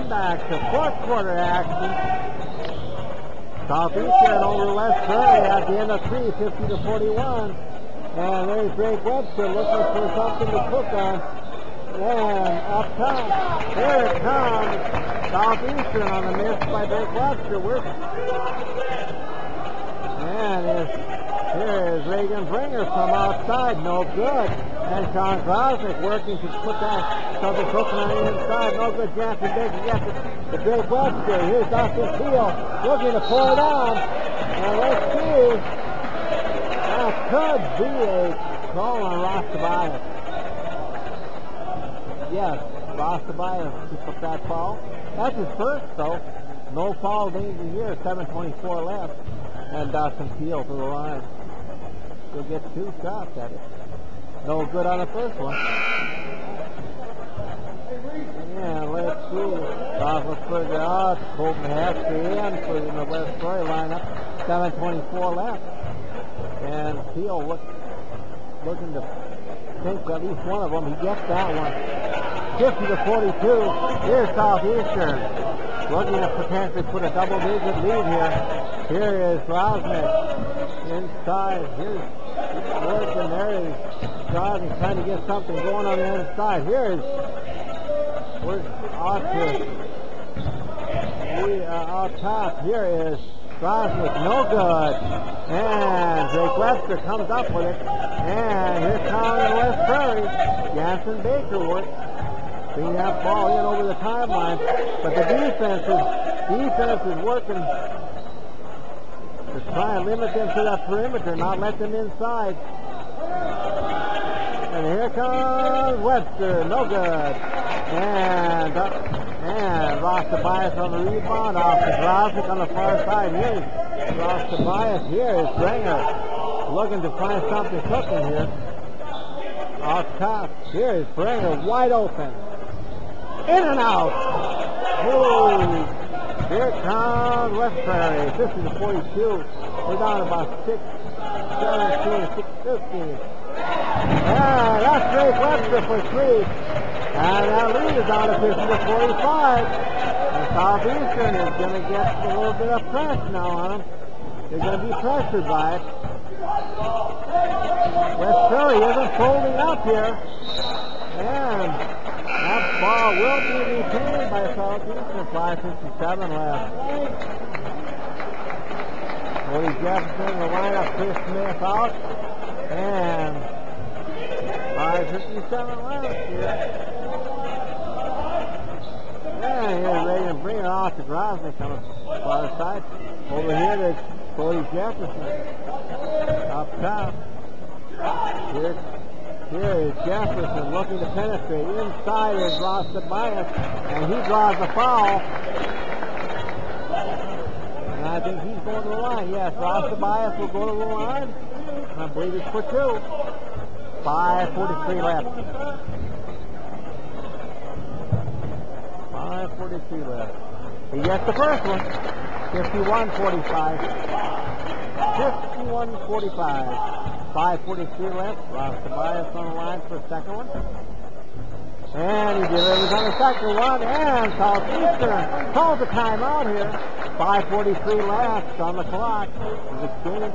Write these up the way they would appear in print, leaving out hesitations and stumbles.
Welcome back to fourth quarter action. Southeastern over West Prairie at the end of 3, 50-41. And there's Drake Webster looking for something to cook on. And up top, here it comes. Southeastern on the miss by Drake Webster. And here is Reagan Bringer from outside, no good. And Sean Grosnick working to put that something cooking on the inside, no good. Jansen Baker gets it to Drake Webster. Here's Dustin Peel looking to pour it on. And let's see. That could be a call on Ross Tobias. Yes, Ross Tobias took up that foul. That's his first, though. No foul danger here. 7:24 left. And Dustin Peel to the line. He'll get 2 shots at it. No good on the first one. Yeah, let's see. Roethlisberger out. Colton Hester in for the West Prairie lineup. 7:24 left. And Peel looking to take at least one of them. He gets that one. 50-42. Here's Southeastern. Looking to potentially put a double-digit lead here. Here is Grosnick. Inside. Here's working there. Grosnick trying to get something going on the inside. Here's out top. Here is Grosnick, no good. And Drake Webster comes up with it. And here comes West Prairie. Jansen Baker works. Bring that ball in over the timeline. But the defense is working to try and limit them to that perimeter, not let them inside. And here comes Webster, no good. And Ross Tobias on the rebound off the Grosnick on the far side. Here's Ross Tobias. Here is Bringer looking to find something cooking here. Off top. Here is Bringer wide open. In and out. Ooh. Here comes West Prairie. 50-42. We're down about 6-17, 6-15. Yeah, that's Drake Webster for 3. And that lead is down to 50-45. And Southeastern is going to get a little bit of pressure now on them. They're going to be pressured by it. West Prairie isn't folding up here. And that ball will be retained by Southeastern. 5:57 left. Cody Jefferson in the lineup. Chris Smith out. And 5:57 left here. And here's Reagan Bringer off to Grosnick on the far side. Over here to Cody Jefferson. Up top. Here is Jefferson looking to penetrate. Inside is Ross Tobias, and he draws the foul. And I think he's going to the line. Yes, Ross Tobias will go to the line. I believe it's for 2. 5:43 left. 5:43 left. He gets the first one. 51-45. 51-45. 5:43 left. Ross Tobias on the line for the second one. And he delivers on the second one. And Southeastern calls a timeout here. 5:43 left on the clock. The game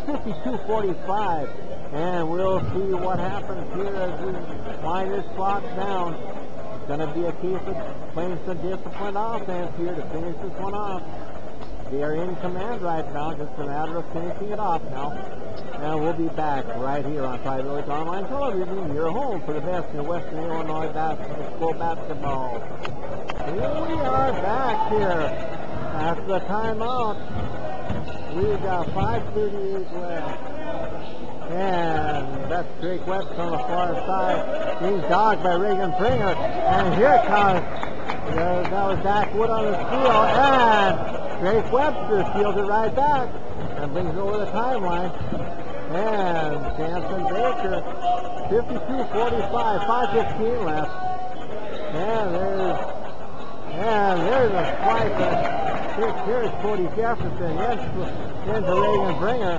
52-45. And we'll see what happens here as we wind this clock down. It's going to be a case of playing some disciplined offense here to finish this one off. They are in command right now, just a matter of finishing it off now. And we'll be back right here on 5 Village Online Television, your home for the best in Western Illinois basketball. Here we are back here after the timeout. We've got 5:38 left. And that's Drake Webster on the far side. Being dogged by Reagan Bringer. And here comes, that was Zach Wood on the steal. And Drake Webster steals it right back and brings it over the timeline. And Jansen Baker, 52-45, 5:15 left. And there's a swipe. Here's Cody Jefferson into Reagan Bringer.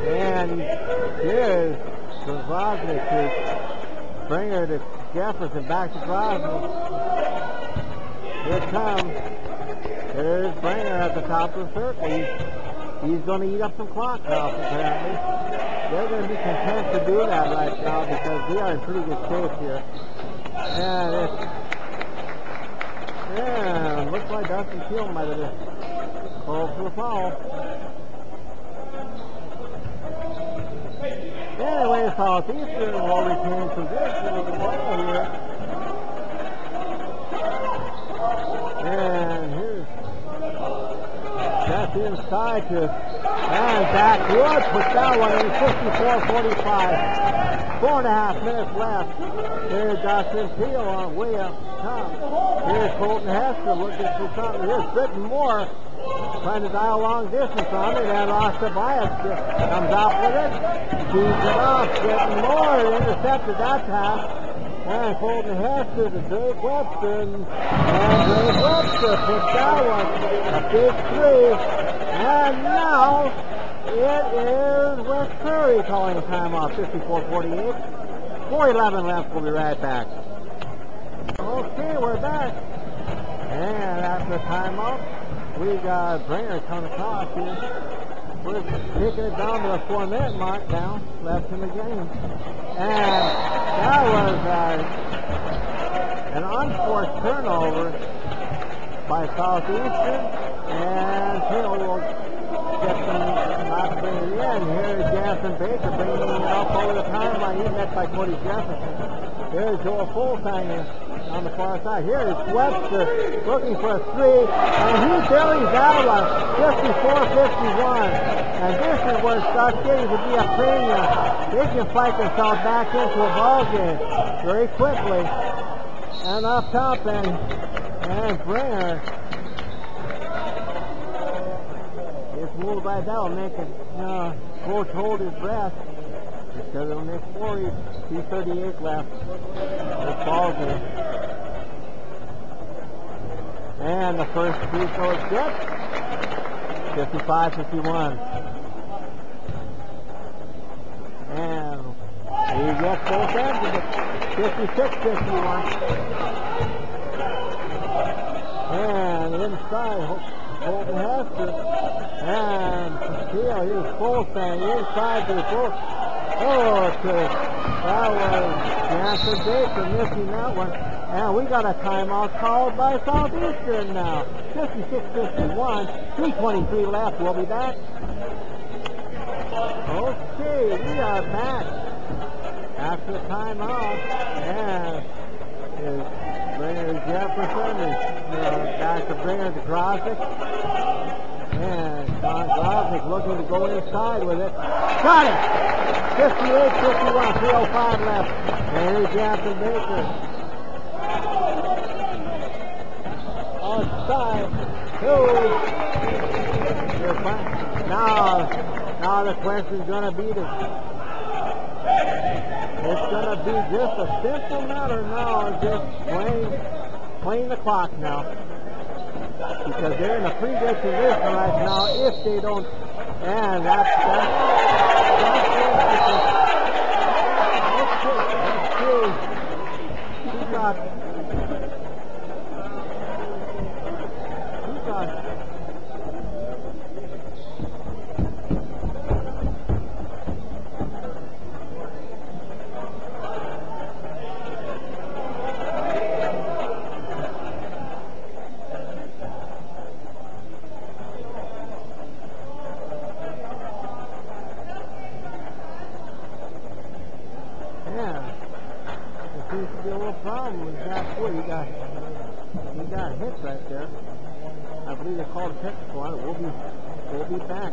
And here's Grosnick to Bringer to Jefferson, back to Grosnick. Here it comes. There's Bringer at the top of the circle. He's going to eat up some clock now, apparently. They're going to be content to do that right now because we are in pretty good shape here. And looks like Dustin Keel might have been called for a foul. Anyway, Southeastern will retain possession of the ball here. And here's that's inside to and Zach Wood puts that one in 54-45. 4.5 minutes left. Here's Dustin Peel on way up top. Here's Colton Hester looking for something. Here's Britton Moore trying to dial long distance on it, and Ross Tobias comes out with it. Keeps it off. Britton Moore intercepted that pass. And Colton Hester to Drake Webster, and Drake Webster puts that one. A big three. And now it is West Prairie calling a timeout, 54-48. 4:11 left. We'll be right back. Okay, we're back. And after timeout, we got Bringer coming across here. We're taking it down to the 4-minute mark now, left in the game. And that was an unforced turnover by Southeastern. And Taylor will get them not bring it in. Here's Jansen Baker bringing it up over the timeline. He's met by Cody Jefferson. There's Joel Fulsanger on the far side. Here is Webster looking for a three, and he buries that one, 54-51. And this is where it starts getting to be a premium. They can fight themselves back into a ball game very quickly. And up top, and Bringer is moved by that. Will make it, coach hold his breath. Because it'll make 2:38 left. This ball game. And the first free throw is good. 55-51. And he gets both ends of it. 56-51. And inside, Colton Hester. And Steele, here's Fulsanger inside to the goal. That was Jansen Baker missing that one. And we got a timeout called by Southeastern now. 56-51, 3:23 left. We'll be back. Okay, we are back after the timeout. And is Bringer Jefferson is back to Bringer to Grosnick. And Sean Grosnick looking to go inside with it. Got it! 58-51, 3:05 left. And here's Jansen Baker. Outside. Now the question's going to be it's going to be just a simple matter now of just playing the clock now. Because they're in a pretty good position right now if they don't. And that's he got hit right there. I believe they called a technical on it. We'll be back.